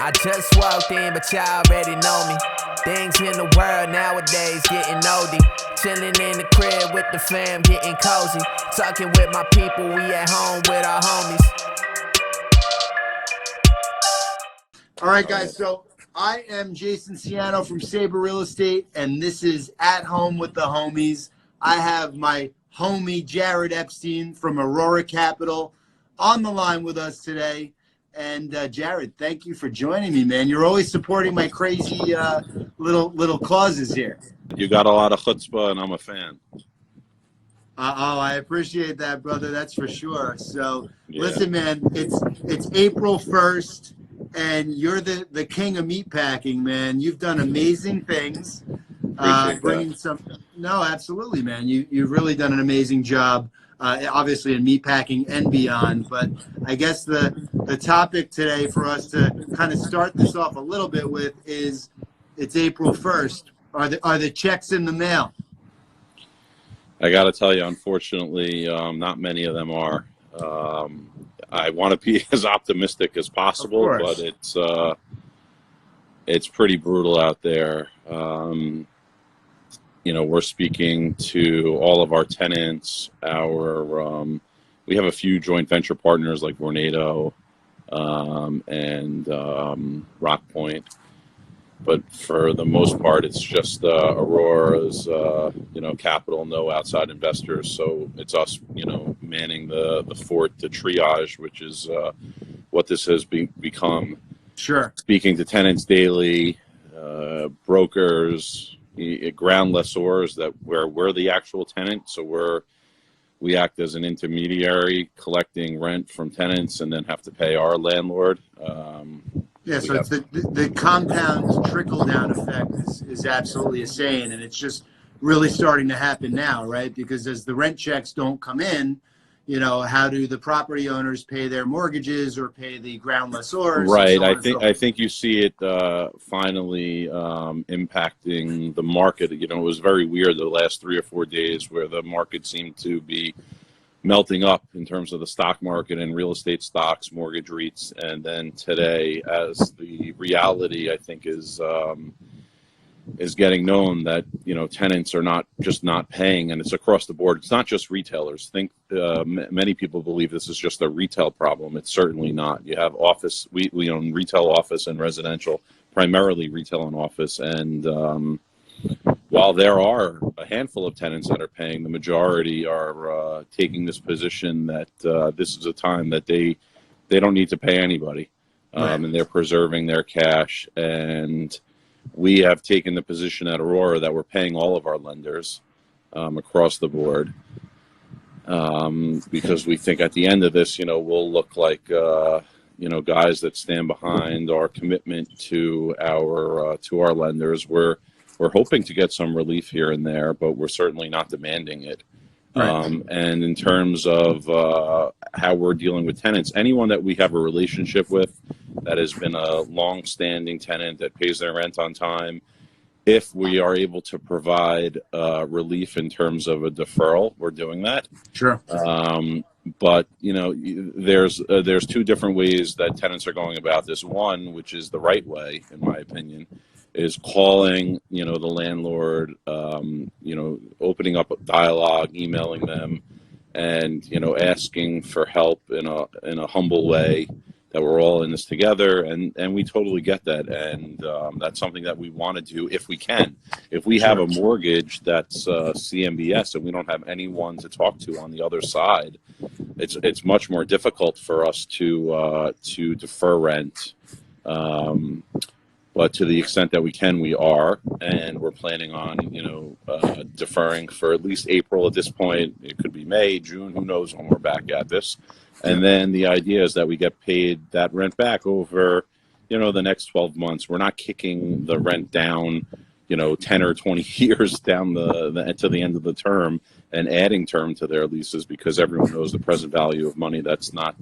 I just walked in, but y'all already know me. Things in the world nowadays getting oldie. Chilling in the crib with the fam, getting cozy. Talking with my people, we at home with our homies. All right, guys, so I am Jason Ciano from Sabre Real Estate, and this is At Home with the Homies. I have my homie Jared Epstein from Aurora Capital on the line with us today. And Jared, thank you for joining me, man. You're always supporting my crazy little causes here. You got a lot of chutzpah, and I'm a fan. I appreciate that, brother. That's for sure. So, Yeah. Listen, man, it's April 1st, and you're the king of meatpacking, man. You've done amazing things. Appreciate that. No, absolutely, man. You've really done an amazing job, obviously in meatpacking and beyond. But I guess the topic today for us to kind of start this off a little bit with is it's April 1st. Are the checks in the mail? I got to tell you, unfortunately, not many of them are. I want to be as optimistic as possible, but it's pretty brutal out there. We're speaking to all of our tenants. We have a few joint venture partners like Vornado and Rock Point. But for the most part, it's just Aurora's, capital, no outside investors. So it's us, manning the fort to triage, which is what this has become. Sure. Speaking to tenants daily, brokers, ground lessors where we're the actual tenant. So we act as an intermediary, collecting rent from tenants and then have to pay our landlord. So it's the compound trickle-down effect is absolutely insane, and it's just really starting to happen now, right? Because as the rent checks don't come in, how do the property owners pay their mortgages or pay the ground lessors? Right. I think you see it finally impacting the market. It was very weird the last 3 or 4 days where the market seemed to be melting up in terms of the stock market and real estate stocks, mortgage REITs, and then today, as the reality, I think, is getting known that tenants are not paying, and it's across the board. It's not just retailers. Many people believe this is just a retail problem. It's certainly not. You have office. We own retail, office, and residential, primarily retail and office, and while there are a handful of tenants that are paying, the majority are taking this position that this is a time that they don't need to pay anybody, and they're preserving their cash. And we have taken the position at Aurora that we're paying all of our lenders across the board because we think at the end of this, we'll look like guys that stand behind our commitment to our lenders. We're hoping to get some relief here and there, but we're certainly not demanding it. Right. And in terms of how we're dealing with tenants, anyone that we have a relationship with that has been a long-standing tenant that pays their rent on time, if we are able to provide relief in terms of a deferral, we're doing that. Sure. But there's two different ways that tenants are going about this. One, which is the right way, in my opinion, is calling, the landlord, opening up a dialogue, emailing them, and, asking for help in a humble way, that we're all in this together. And we totally get that. And that's something that we want to do if we can. If we have a mortgage that's CMBS and we don't have anyone to talk to on the other side, it's much more difficult for us to defer rent. But to the extent that we can, we are, and we're planning on, deferring for at least April at this point. It could be May, June, who knows when we're back at this. And then the idea is that we get paid that rent back over, the next 12 months. We're not kicking the rent down, 10 or 20 years down to the end of the term and adding term to their leases, because everyone knows the present value of money. That's not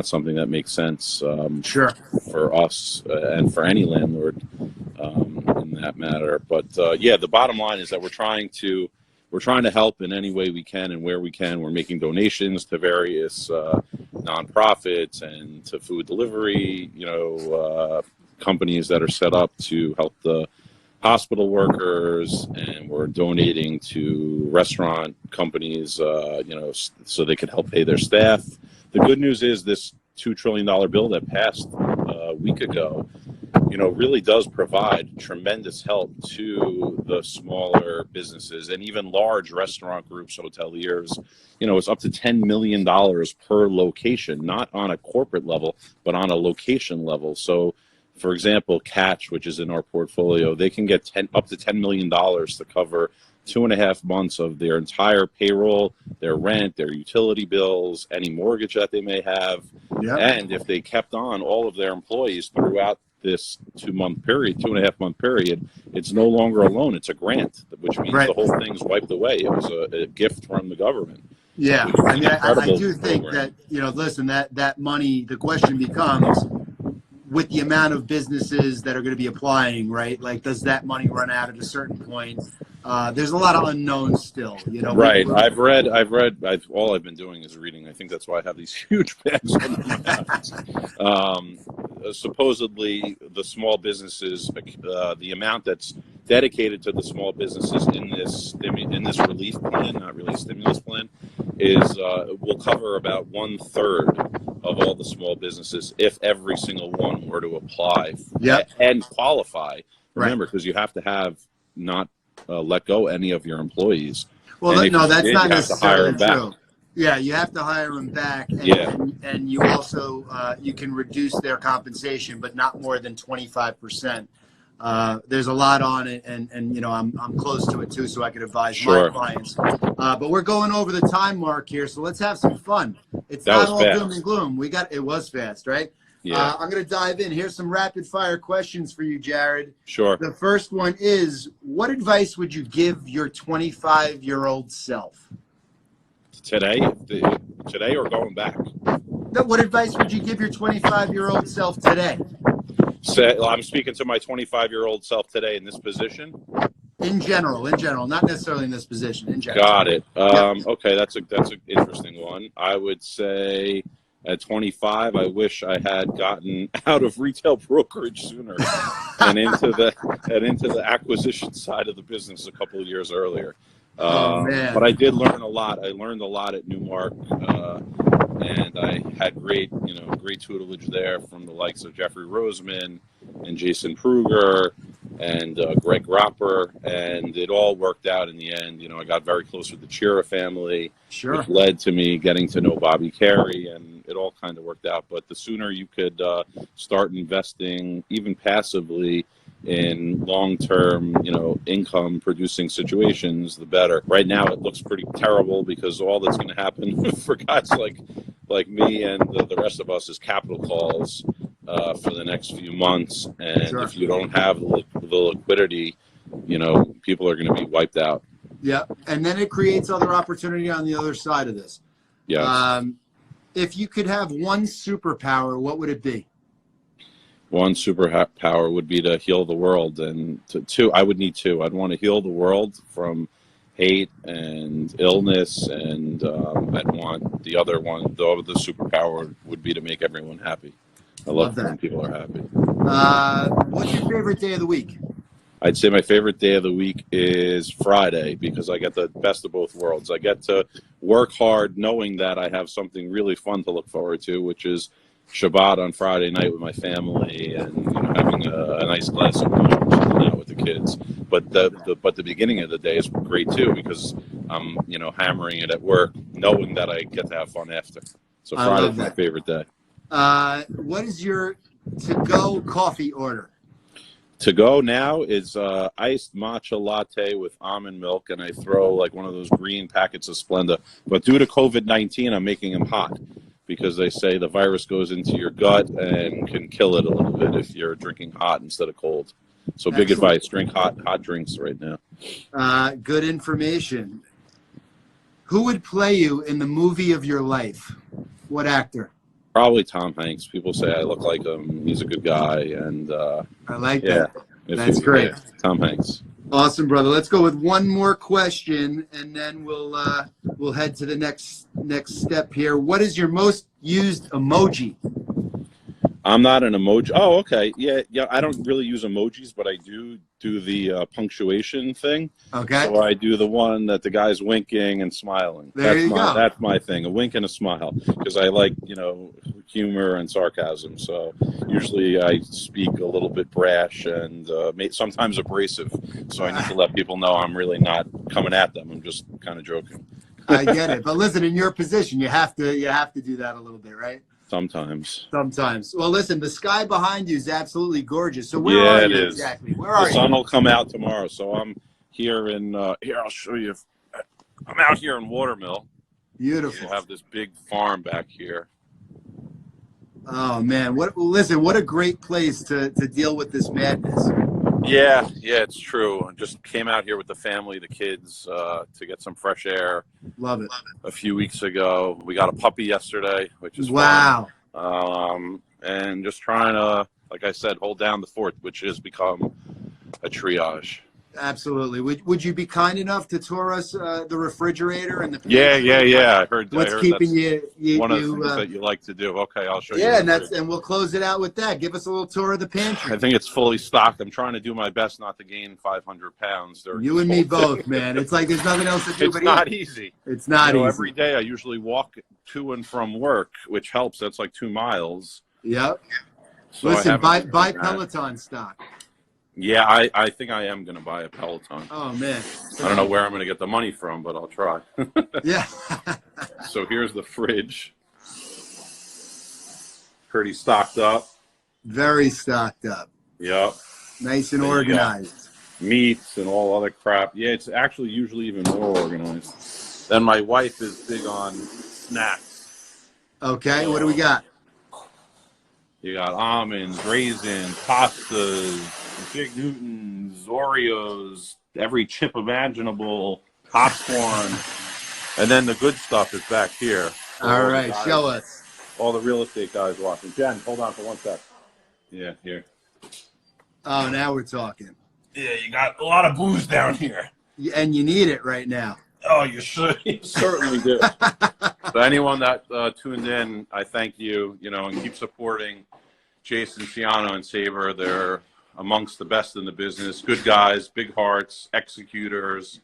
something that makes sense for us and for any landlord in that matter. But the bottom line is that we're trying to We're trying to help in any way we can and where we can. We're making donations to various nonprofits and to food delivery, companies that are set up to help the hospital workers, and we're donating to restaurant companies, so they can help pay their staff. The good news is this $2 trillion bill that passed a week ago, really does provide tremendous help to the smaller businesses and even large restaurant groups, hoteliers. It's up to $10 million per location, not on a corporate level, but on a location level. So, for example, Catch, which is in our portfolio, they can get up to $10 million to cover 2.5 months of their entire payroll, their rent, their utility bills, any mortgage that they may have. Yep. And if they kept on all of their employees throughout this 2.5 month period, it's no longer a loan, it's a grant, which means the whole thing's wiped away. It was a gift from the government. Yeah, I do think that, listen, that money, the question becomes, with the amount of businesses that are going to be applying, right? Like, does that money run out at a certain point? There's a lot of unknowns still, Right. I've read. All I've been doing is reading. I think that's why I have these huge bags on my supposedly, the small businesses, the amount that's dedicated to the small businesses in this relief plan, not really stimulus plan, is will cover about 1/3 of all the small businesses if every single one were to apply and qualify. Remember, because you have to have not let go any of your employees. Well, no, that's not necessarily true. Yeah, you have to hire them back, and you also you can reduce their compensation, but not more than 25%. There's a lot on it, and I'm close to it too, so I could advise my clients. But we're going over the time mark here, so let's have some fun. It's not all doom and gloom. It was fast, right? Yeah. I'm going to dive in. Here's some rapid fire questions for you, Jared. Sure. The first one is, what advice would you give your 25-year-old self? Today or going back? No, what advice would you give your 25-year-old self today? I'm speaking to my 25-year-old self today in this position. In general, not necessarily in this position. In general. Got it. Okay, that's an interesting one. I would say at 25, I wish I had gotten out of retail brokerage sooner and into the acquisition side of the business a couple of years earlier. Man. But I did learn a lot. I learned a lot at Newmark, and I had great tutelage there from the likes of Jeffrey Roseman and Jason Pruger and Greg Ropper, and it all worked out in the end. I got very close with the Chira family, which led to me getting to know Bobby Carey, and it all kind of worked out. But the sooner you could start investing, even passively, in long-term, income producing situations, the better. Right now it looks pretty terrible because all that's going to happen for guys like me and the rest of us is capital calls for the next few months. And if you don't have the liquidity, people are going to be wiped out. Yeah. And then it creates other opportunity on the other side of this. Yeah. If you could have one superpower, what would it be? One superpower would be to heal the world, and I would need two. I'd want to heal the world from hate and illness, and I'd want the other one. The superpower would be to make everyone happy. I love when people are happy. What's your favorite day of the week? I'd say my favorite day of the week is Friday, because I get the best of both worlds. I get to work hard knowing that I have something really fun to look forward to, which is Shabbat on Friday night with my family, and having a nice glass of wine, chilling out with the kids. But the beginning of the day is great too, because I'm hammering it at work, knowing that I get to have fun after. So Friday's my favorite day. What is your to-go coffee order? To go now is iced matcha latte with almond milk, and I throw like one of those green packets of Splenda. But due to COVID-19, I'm making them hot, because they say the virus goes into your gut and can kill it a little bit if you're drinking hot instead of cold. So big advice, drink hot drinks right now. Good information. Who would play you in the movie of your life? What actor? Probably Tom Hanks. People say I look like him. He's a good guy. And I like that. That's great. Tom Hanks. Awesome, brother. Let's go with one more question, and then we'll head to the next step here. What is your most used emoji? I'm not an emoji. Oh, okay. Yeah. I don't really use emojis, but I do the punctuation thing. Okay. So I do the one that the guy's winking and smiling. There you go. That's my thing, a wink and a smile, because I like, humor and sarcasm. So usually I speak a little bit brash and sometimes abrasive. So I need to let people know I'm really not coming at them. I'm just kind of joking. I get it. But listen, in your position, you have to do that a little bit, right? Sometimes. Well, listen, the sky behind you is absolutely gorgeous. So where are you exactly? Where are you? The sun will come out tomorrow. So I'm here in, here, I'll show you. I'm out here in Watermill. Beautiful. We have this big farm back here. Oh, man. What a great place to deal with this madness. Yeah, it's true. I just came out here with the family, the kids, to get some fresh air. Love it. A few weeks ago, we got a puppy yesterday, which is wow. Fun. And just trying to, like I said, hold down the fort, which has become a triage. Absolutely. Would you be kind enough to tour us the refrigerator and the Yeah. I heard. What's keeping you one of the things that you like to do. Okay, I'll show you. Yeah, and we'll close it out with that. Give us a little tour of the pantry. I think it's fully stocked. I'm trying to do my best not to gain 500 pounds. You and me both, man. It's like there's nothing else to do. It's not easy. It's not easy. Every day I usually walk to and from work, which helps. That's like 2 miles. Yep. So listen, buy Peloton stock. Yeah, I think I am going to buy a Peloton. Oh, man. I don't know where I'm going to get the money from, but I'll try. Yeah. So here's the fridge. Pretty stocked up. Very stocked up. Yep. Nice and organized. Meats and all other crap. Yeah, it's actually usually even more organized. Then my wife is big on snacks. Okay, what do we got? You got almonds, raisins, pastas, Big Newtons, Oreos, every chip imaginable, popcorn, and then the good stuff is back here. All right, show us. All the real estate guys watching. Jen, hold on for 1 sec. Yeah, here. Oh, now we're talking. Yeah, you got a lot of booze down here. And you need it right now. Oh, you should. You certainly do. So anyone that tuned in, I thank you, and keep supporting Jason, Ciano, and Saber. They're amongst the best in the business. Good guys, big hearts, executors.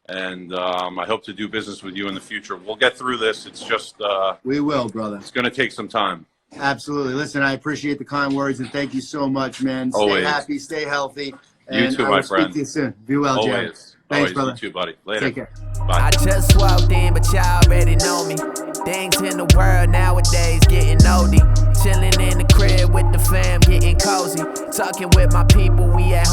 And I hope to do business with you in the future. We'll get through this. It's just... we will, brother. It's going to take some time. Absolutely. Listen, I appreciate the kind words, and thank you so much, man. Stay happy, stay healthy. And you too, my friend. Speak to you soon. Be well, Jared. Always. Thanks, brother. You too, buddy. Later. Take care. Bye. I just walked in, but y'all already know me. Things in the world nowadays getting oldie. Chilling in the crib with the fam, getting cozy. Talking with my people, we at home.